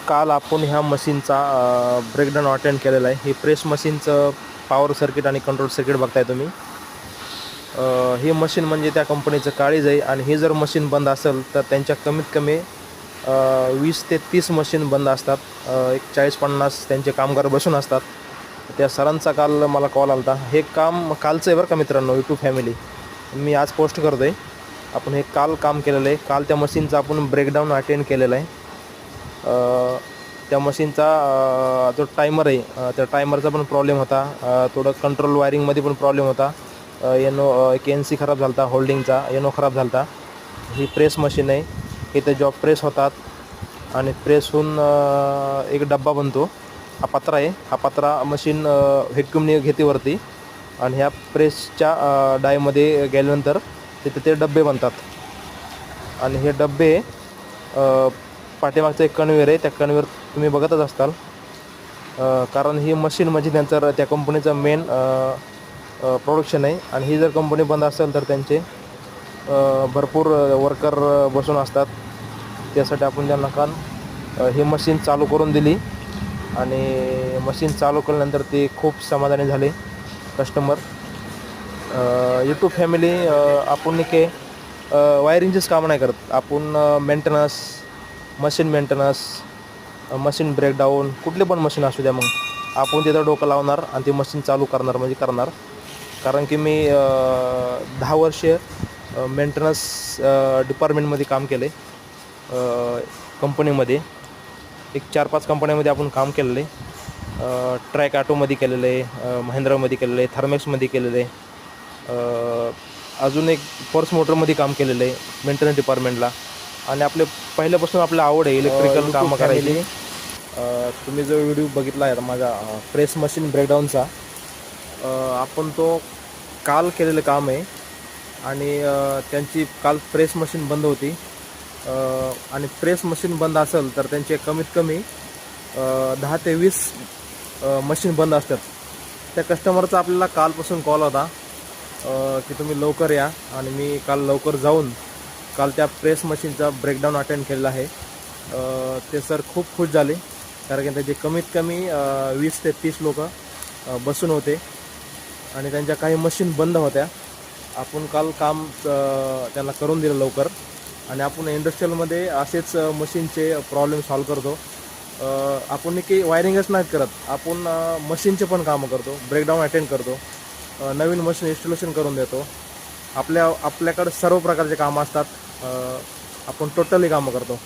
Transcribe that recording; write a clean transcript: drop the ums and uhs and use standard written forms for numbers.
काल आपण ह्या मशीनचा ब्रेकडाऊन अटेंड केलेला आहे। हे प्रेस मशीनचं पॉवर सर्किट आणि कंट्रोल सर्किट बघताय तुम्ही। हे मशीन म्हणजे त्या कंपनीचं काळीज आहे आणि हे जर मशीन बंद असेल तर त्यांच्या कमीत कमी 20 ते 30 मशीन बंद असतात। एक 40-50 त्यांचे कामगार बसून असतात। त्या सरांचा काल मला कॉल आला होता। हे काम कालचं आहे बरं का मित्रांनो, यूट्यूब फॅमिली मी आज पोस्ट करतो आहे। आपण हे काल काम केलेलं आहे। काल त्या मशीनचा आपण ब्रेकडाऊन अटेंड केलेला आहे। त्या मशीनचा जो टायमर आहे त्या टायमरचा पण प्रॉब्लेम होता। थोडं कंट्रोल वायरिंगमध्ये पण प्रॉब्लेम होता। एक NC खराब झाला होता, होल्डिंगचा एनो खराब झाला होता। ही प्रेस मशीन आहे। इथे जॉब प्रेस होतात आणि प्रेस होऊन एक डब्बा बनतो। हा पत्रा आहे। हा पत्रा मशीन व्हॅक्यूमने घेते वरती आणि ह्या प्रेसच्या डायमध्ये गेल्यानंतर तिथे ते डब्बे बनतात आणि हे डब्बे पाठीमागचं एक कन्वेयर आहे। त्या कन्वेयर तुम्ही बघतच असताल, कारण ही मशीन म्हणजे त्यांचं त्या कंपनीचं मेन प्रोडक्शन आहे। आणि ही जर कंपनी बंद असेल तर त्यांचे भरपूर वर्कर बसून असतात। त्यासाठी आपण त्यांना काल ही मशीन चालू करून दिली आणि मशीन चालू केल्यानंतर ते खूप समाधानी झाले कस्टमर। यूट्यूब फॅमिली आपण के वायरिंगचेच काम नाही करत, आपण maintenance, machine maintenance, machine breakdown, कुठले पण मशीन असू द्या, मग आपण तिथं डोकं लावणार आणि ती मशीन चालू करणार म्हणजे करणार। कारण की मी 10 वर्ष मेंटेनन्स डिपार्टमेंटमध्ये काम केलं आहे। कंपनीमध्ये एक 4-5 कंपन्यामध्ये आपण काम केलेलं आहे। ट्रॅक ऑटोमध्ये केलेलं आहे, महिंद्रामध्ये केलेलं आहे, थर्मॅक्समध्ये केलेलं आहे, अजून एक फोर्स मोटरमध्ये काम केलेलं आहे मेंटेनन्स डिपार्टमेंटला। आणि पहिल्यापासून आपल्या आवड आहे इलेक्ट्रिकल कामं करायची। तुम्ही जो व्हिडिओ बघितला आहे माझा प्रेस मशीन ब्रेकडाऊनचा, आपण तो काल केलेलं काम आहे। आणि त्यांची काल प्रेस मशीन बंद होती आणि प्रेस मशीन बंद असेल तर त्यांचे कमीत कमी 10 ते 20 मशीन बंद असतात। त्या कस्टमरचा आपल्याला कालपासून कॉल होता की तुम्ही लवकर या, आणि मी काल लवकर जाऊन काल त्या प्रेस मशीनचा ब्रेकडाऊन अटेंड केलेला आहे। ते सर खूप खुश झाले, कारण की त्याचे कमीत कमी 20 ते 30 लोक बसून होते आणि त्यांच्या काही मशीन बंद होत्या। आपण काल काम त्यांना करून दिलं लवकर। आणि आपण इंडस्ट्रीयलमध्ये असेच मशीनचे प्रॉब्लेम सॉल्व करतो। आपण की वायरिंगच नाहीत करत, आपण मशीनचे पण कामं करतो, ब्रेकडाऊन अटेंड करतो, नवीन मशीन इन्स्टॉलेशन करून देतो। आपल्याकडे सर्व प्रकारचे कामं असतात, आपण टोटली कामं करतो।